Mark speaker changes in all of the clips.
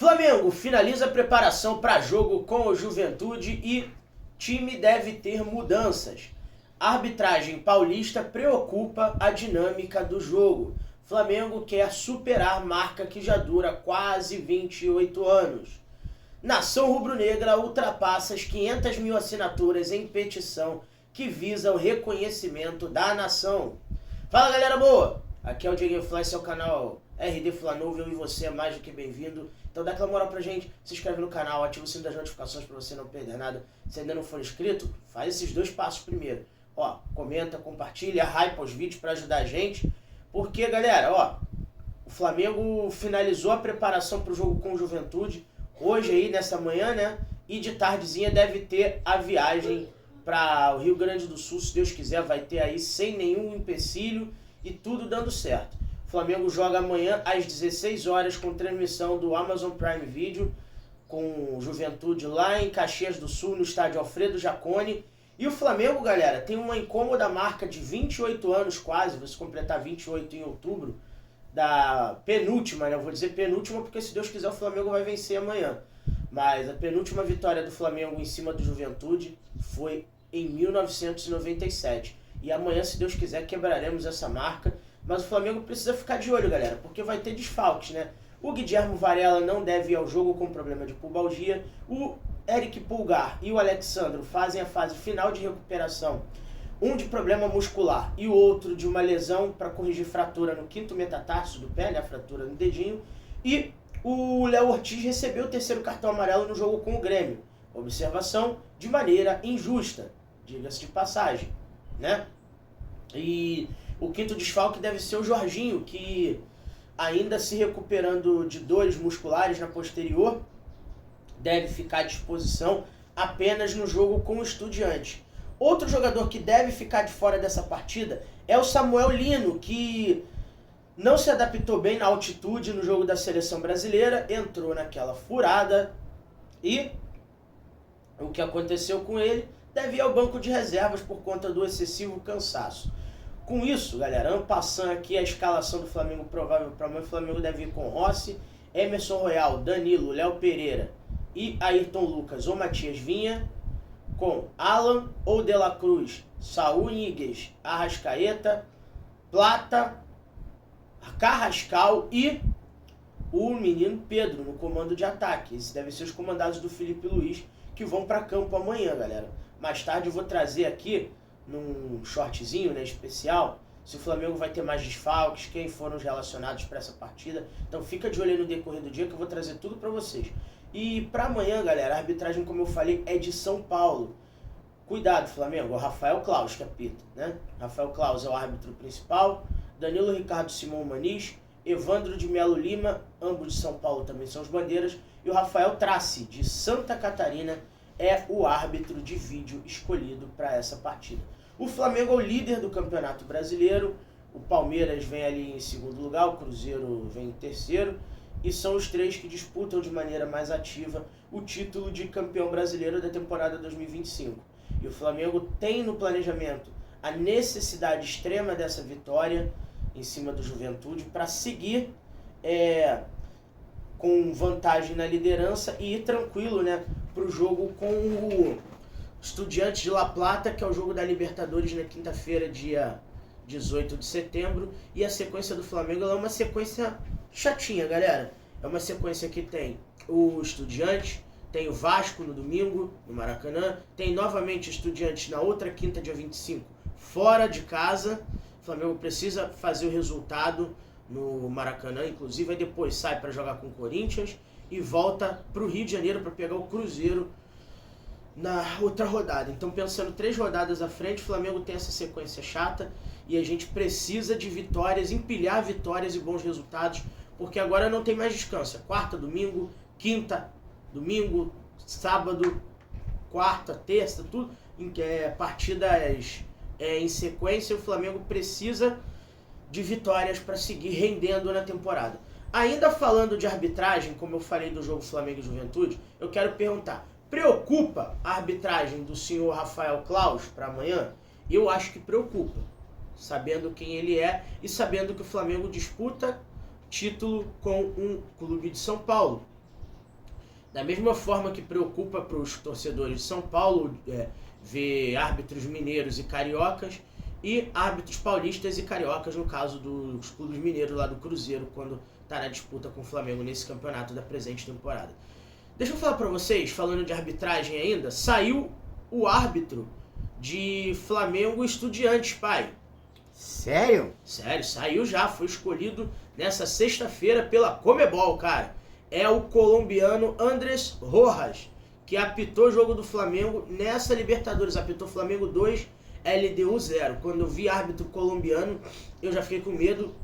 Speaker 1: Flamengo finaliza a preparação para jogo com o Juventude e time deve ter mudanças. A arbitragem paulista preocupa a dinâmica do jogo. Flamengo quer superar marca que já dura quase 28 anos. Nação rubro-negra ultrapassa as 500 mil assinaturas em petição que visa o reconhecimento da nação. Fala, galera boa! Aqui é o Diego Fly, seu canal RD Flanovo, eu e você é mais do que bem-vindo. Então dá aquela moral pra gente, se inscreve no canal, ativa o sino das notificações pra você não perder nada. Se ainda não for inscrito, faz esses dois passos primeiro. Ó, comenta, compartilha, hypa os vídeos pra ajudar a gente. Porque, galera, ó, o Flamengo finalizou a preparação pro jogo com o Juventude. Hoje aí, nessa manhã, né? E de tardezinha deve ter a viagem para o Rio Grande do Sul, se Deus quiser, vai ter aí sem nenhum empecilho e tudo dando certo. O Flamengo joga amanhã às 16 horas com transmissão do Amazon Prime Video, com Juventude lá em Caxias do Sul, no estádio Alfredo Jaconi. E o Flamengo, galera, tem uma incômoda marca de 28 anos quase, vai se completar 28 em outubro, da penúltima, né? Eu vou dizer penúltima porque se Deus quiser o Flamengo vai vencer amanhã. Mas a penúltima vitória do Flamengo em cima do Juventude foi em 1997. E amanhã, se Deus quiser, quebraremos essa marca. Mas o Flamengo precisa ficar de olho, galera, porque vai ter desfalques, né? O Guilherme Varela não deve ir ao jogo com problema de pubalgia. O Eric Pulgar e o Alexandro fazem a fase final de recuperação. Um de problema muscular e o outro de uma lesão para corrigir fratura no quinto metatarso do pé, né? A fratura no dedinho. E o Léo Ortiz recebeu o terceiro cartão amarelo no jogo com o Grêmio. Observação de maneira injusta, diga-se de passagem, né? E o quinto desfalque deve ser o Jorginho, que ainda se recuperando de dores musculares na posterior, deve ficar à disposição apenas no jogo com o Estudiantes. Outro jogador que deve ficar de fora dessa partida é o Samuel Lino, que não se adaptou bem na altitude no jogo da seleção brasileira, entrou naquela furada e o que aconteceu com ele deve ir ao banco de reservas por conta do excessivo cansaço. Com isso, galera, passando aqui a escalação do Flamengo provável para amanhã, o Flamengo deve ir com Rossi, Emerson Royal, Danilo, Léo Pereira e Ayrton Lucas ou Matias Vinha, com Alan ou De La Cruz, Saúl Ñíguez, Arrascaeta, Plata, Carrascal e o menino Pedro no comando de ataque. Esses devem ser os comandados do Felipe Luiz que vão para campo amanhã, galera. Mais tarde eu vou trazer aqui num shortzinho, né, especial, se o Flamengo vai ter mais desfalques, quem foram os relacionados para essa partida. Então fica de olho aí no decorrer do dia que eu vou trazer tudo para vocês. E para amanhã, galera, a arbitragem, como eu falei, é de São Paulo. Cuidado, Flamengo, é o Rafael Claus que apita, né? Rafael Claus é o árbitro principal, Danilo Ricardo Simão Maniz, Evandro de Melo Lima, ambos de São Paulo também são os bandeiras, e o Rafael Trace, de Santa Catarina, é o árbitro de vídeo escolhido para essa partida. O Flamengo é o líder do Campeonato Brasileiro, o Palmeiras vem ali em segundo lugar, o Cruzeiro vem em terceiro, e são os três que disputam de maneira mais ativa o título de campeão brasileiro da temporada 2025. E o Flamengo tem no planejamento a necessidade extrema dessa vitória em cima do Juventude para seguir com vantagem na liderança e ir tranquilo, né, para o jogo com o Estudiantes de La Plata, que é o jogo da Libertadores na quinta-feira, dia 18 de setembro. E a sequência do Flamengo é uma sequência chatinha, galera. É uma sequência que tem o Estudiantes, tem o Vasco no domingo, no Maracanã, tem novamente o Estudiantes na outra quinta, dia 25, fora de casa. O Flamengo precisa fazer o resultado no Maracanã, inclusive, aí depois sai para jogar com o Corinthians e volta para o Rio de Janeiro para pegar o Cruzeiro na outra rodada. Então, pensando 3 rodadas à frente, o Flamengo tem essa sequência chata e a gente precisa de vitórias, empilhar vitórias e bons resultados, porque agora não tem mais descanso. É quarta, domingo, quinta, domingo, sábado, quarta, terça, tudo partidas em sequência. O Flamengo precisa de vitórias para seguir rendendo na temporada. Ainda falando de arbitragem, como eu falei do jogo Flamengo e Juventude, eu quero perguntar: preocupa a arbitragem do senhor Rafael Claus para amanhã? Eu acho que preocupa, sabendo quem ele é e sabendo que o Flamengo disputa título com um clube de São Paulo. Da mesma forma que preocupa para os torcedores de São Paulo ver árbitros mineiros e cariocas e árbitros paulistas e cariocas, no caso dos clubes mineiros lá do Cruzeiro, quando está na disputa com o Flamengo nesse campeonato da presente temporada. Deixa eu falar para vocês, falando de arbitragem ainda, saiu o árbitro de Flamengo Estudiantes, pai.
Speaker 2: Sério?
Speaker 1: Sério, saiu já, foi escolhido nessa sexta-feira pela Conmebol, cara. É o colombiano Andrés Rojas, que apitou o jogo do Flamengo nessa Libertadores, apitou Flamengo 2, LDU 0. Quando eu vi árbitro colombiano, eu já fiquei com medo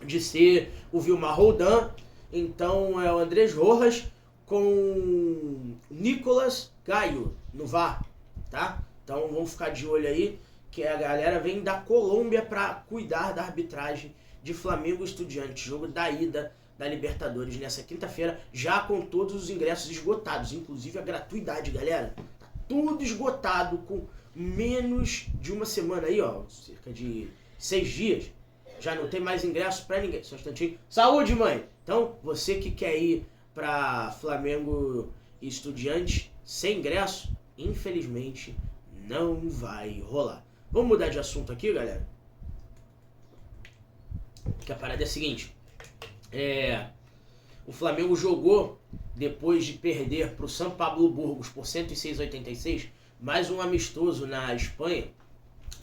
Speaker 1: de ser o Vilmar Roldan. Então é o Andrés Rojas com Nicolas Gallo no VAR, tá? Então vamos ficar de olho aí, que a galera vem da Colômbia para cuidar da arbitragem de Flamengo Estudiantes, jogo da ida da Libertadores nessa quinta-feira, já com todos os ingressos esgotados, inclusive a gratuidade, galera. Tá tudo esgotado, com menos de uma semana aí, ó, cerca de 6 dias. Já não tem mais ingresso para ninguém. Só um instantinho. Saúde, mãe! Então, você que quer ir para Flamengo e Estudiantes sem ingresso, infelizmente não vai rolar. Vamos mudar de assunto aqui, galera? Que a parada é a seguinte. O Flamengo jogou, depois de perder para o São Pablo Burgos por 106-86, mais um amistoso na Espanha,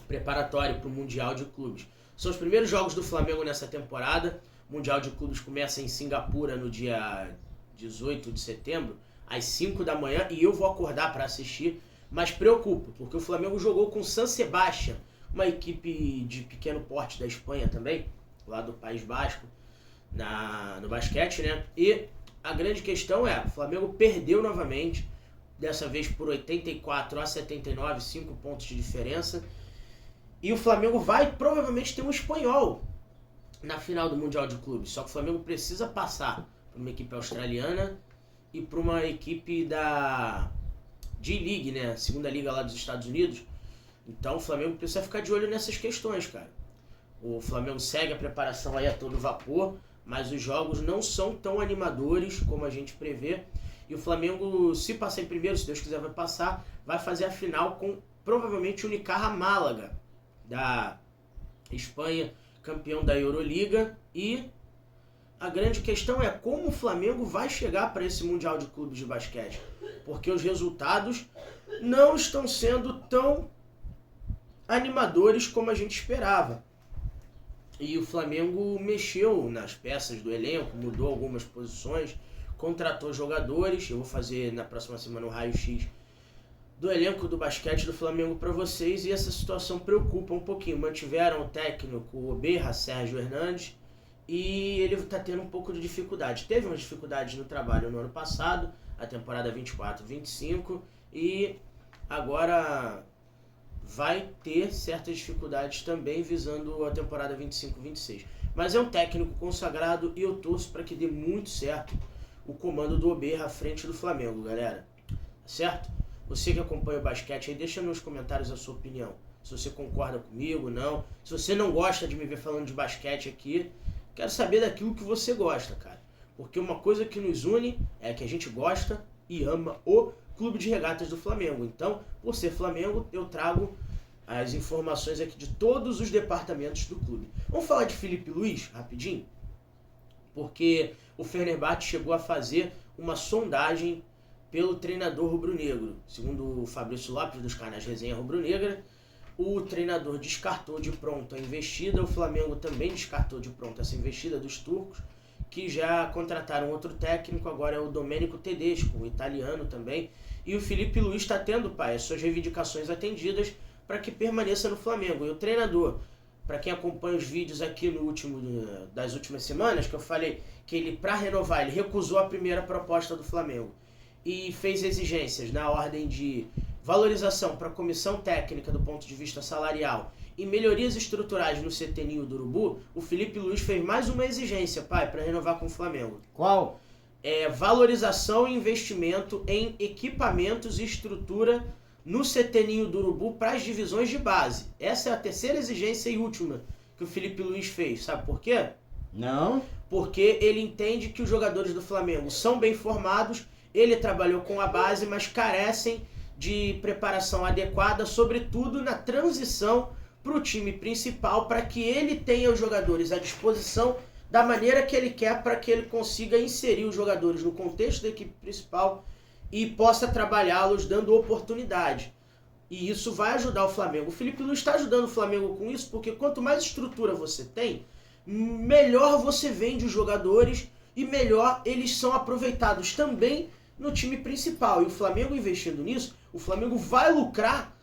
Speaker 1: preparatório para o Mundial de Clubes. São os primeiros jogos do Flamengo nessa temporada. O Mundial de Clubes começa em Singapura no dia 18 de setembro, às 5 da manhã, e eu vou acordar para assistir, mas preocupa, porque o Flamengo jogou com San Sebastián, uma equipe de pequeno porte da Espanha também, lá do País Basco, no basquete, né? E a grande questão é, o Flamengo perdeu novamente, dessa vez por 84-79, 5 pontos de diferença, e o Flamengo vai provavelmente ter um espanhol na final do Mundial de Clubes, só que o Flamengo precisa passar para uma equipe australiana e para uma equipe da G-League, né? Segunda liga lá dos Estados Unidos. Então o Flamengo precisa ficar de olho nessas questões, cara. O Flamengo segue a preparação aí a todo vapor, mas os jogos não são tão animadores como a gente prevê. E o Flamengo, se passar em primeiro, se Deus quiser vai passar, vai fazer a final com provavelmente o Unicaja Málaga, da Espanha, campeão da Euroliga. E a grande questão é como o Flamengo vai chegar para esse Mundial de Clubes de basquete. Porque os resultados não estão sendo tão animadores como a gente esperava. E o Flamengo mexeu nas peças do elenco, mudou algumas posições, contratou jogadores. Eu vou fazer na próxima semana um raio-x do elenco do basquete do Flamengo para vocês, e essa situação preocupa um pouquinho. Mantiveram o técnico Oberra, Sérgio Hernandes, e ele está tendo um pouco de dificuldade. Teve umas dificuldades no trabalho no ano passado, a temporada 24-25, e agora vai ter certas dificuldades também visando a temporada 25-26. Mas é um técnico consagrado e eu torço para que dê muito certo o comando do Oberra à frente do Flamengo, galera. Certo? Você que acompanha o basquete aí, deixa nos comentários a sua opinião. Se você concorda comigo, não. Se você não gosta de me ver falando de basquete aqui, quero saber daquilo que você gosta, cara. Porque uma coisa que nos une é que a gente gosta e ama o Clube de Regatas do Flamengo. Então, por ser Flamengo, eu trago as informações aqui de todos os departamentos do clube. Vamos falar de Filipe Luís, rapidinho? Porque o Fenerbahçe chegou a fazer uma sondagem pelo treinador rubro-negro. Segundo o Fabrício Lopes, dos canais Resenha Rubro-Negra, o treinador descartou de pronto a investida, o Flamengo também descartou de pronto essa investida dos turcos, que já contrataram outro técnico, agora é o Domenico Tedesco, um italiano também, e o Filipe Luís está tendo, pai, as suas reivindicações atendidas para que permaneça no Flamengo. E o treinador, para quem acompanha os vídeos aqui das últimas semanas, que eu falei que ele, para renovar, ele recusou a primeira proposta do Flamengo e fez exigências na ordem de valorização para a comissão técnica do ponto de vista salarial e melhorias estruturais no CT Ninho do Urubu. O Filipe Luís fez mais uma exigência, pai, para renovar com o Flamengo.
Speaker 2: Qual?
Speaker 1: Valorização e investimento em equipamentos e estrutura no CT Ninho do Urubu para as divisões de base. Essa é a terceira exigência e última que o Filipe Luís fez. Sabe por quê?
Speaker 2: Não.
Speaker 1: Porque ele entende que os jogadores do Flamengo são bem formados ele trabalhou com a base, mas carecem de preparação adequada, sobretudo na transição para o time principal, para que ele tenha os jogadores à disposição da maneira que ele quer, para que ele consiga inserir os jogadores no contexto da equipe principal e possa trabalhá-los dando oportunidade. E isso vai ajudar o Flamengo. O Felipe Luiz está ajudando o Flamengo com isso, porque quanto mais estrutura você tem, melhor você vende os jogadores e melhor eles são aproveitados também no time principal. E o Flamengo investindo nisso, o Flamengo vai lucrar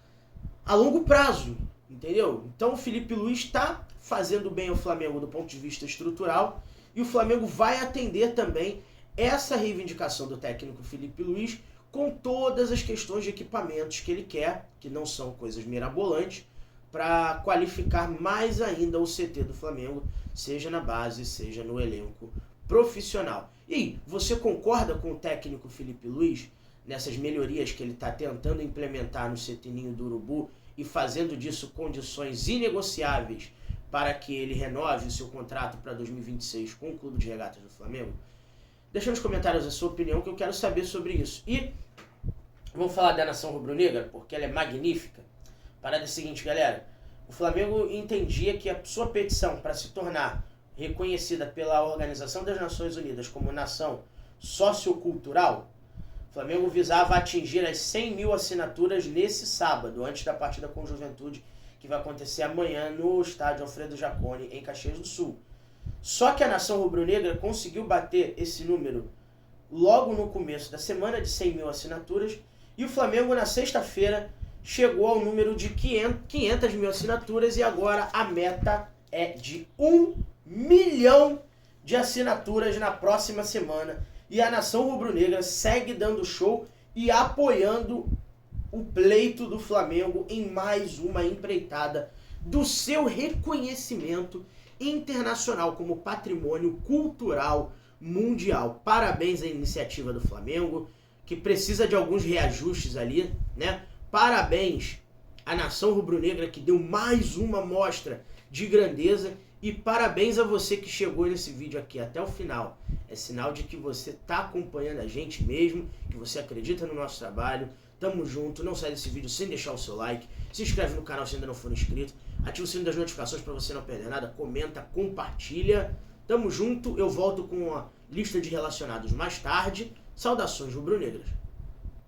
Speaker 1: a longo prazo, entendeu? Então o Felipe Luiz está fazendo bem ao Flamengo do ponto de vista estrutural e o Flamengo vai atender também essa reivindicação do técnico Felipe Luiz com todas as questões de equipamentos que ele quer, que não são coisas mirabolantes, para qualificar mais ainda o CT do Flamengo, seja na base, seja no elenco profissional. E você concorda com o técnico Felipe Luiz nessas melhorias que ele está tentando implementar no CT Ninho do Urubu e fazendo disso condições inegociáveis para que ele renove o seu contrato para 2026 com o Clube de Regatas do Flamengo? Deixa nos comentários a sua opinião, que eu quero saber sobre isso. E vamos falar da nação rubro-negra, porque ela é magnífica. Parada é a seguinte, galera. O Flamengo entendia que a sua petição para se tornar reconhecida pela Organização das Nações Unidas como nação sociocultural, o Flamengo visava atingir as 100 mil assinaturas nesse sábado, antes da partida com o Juventude, que vai acontecer amanhã no estádio Alfredo Jaconi, em Caxias do Sul. Só que a nação rubro-negra conseguiu bater esse número logo no começo da semana, de 100 mil assinaturas, e o Flamengo na sexta-feira chegou ao número de 500 mil assinaturas e agora a meta é de 1 milhão de assinaturas na próxima semana. E a nação rubro-negra segue dando show e apoiando o pleito do Flamengo em mais uma empreitada do seu reconhecimento internacional como patrimônio cultural mundial. Parabéns à iniciativa do Flamengo, que precisa de alguns reajustes ali, né? Parabéns à nação rubro-negra, que deu mais uma mostra de grandeza, e parabéns a você que chegou nesse vídeo aqui até o final. É sinal de que você está acompanhando a gente mesmo, que você acredita no nosso trabalho. Tamo junto, não sai desse vídeo sem deixar o seu like, se inscreve no canal se ainda não for inscrito, ativa o sino das notificações para você não perder nada, comenta, compartilha. Tamo junto, eu volto com a lista de relacionados mais tarde. Saudações rubro-negras.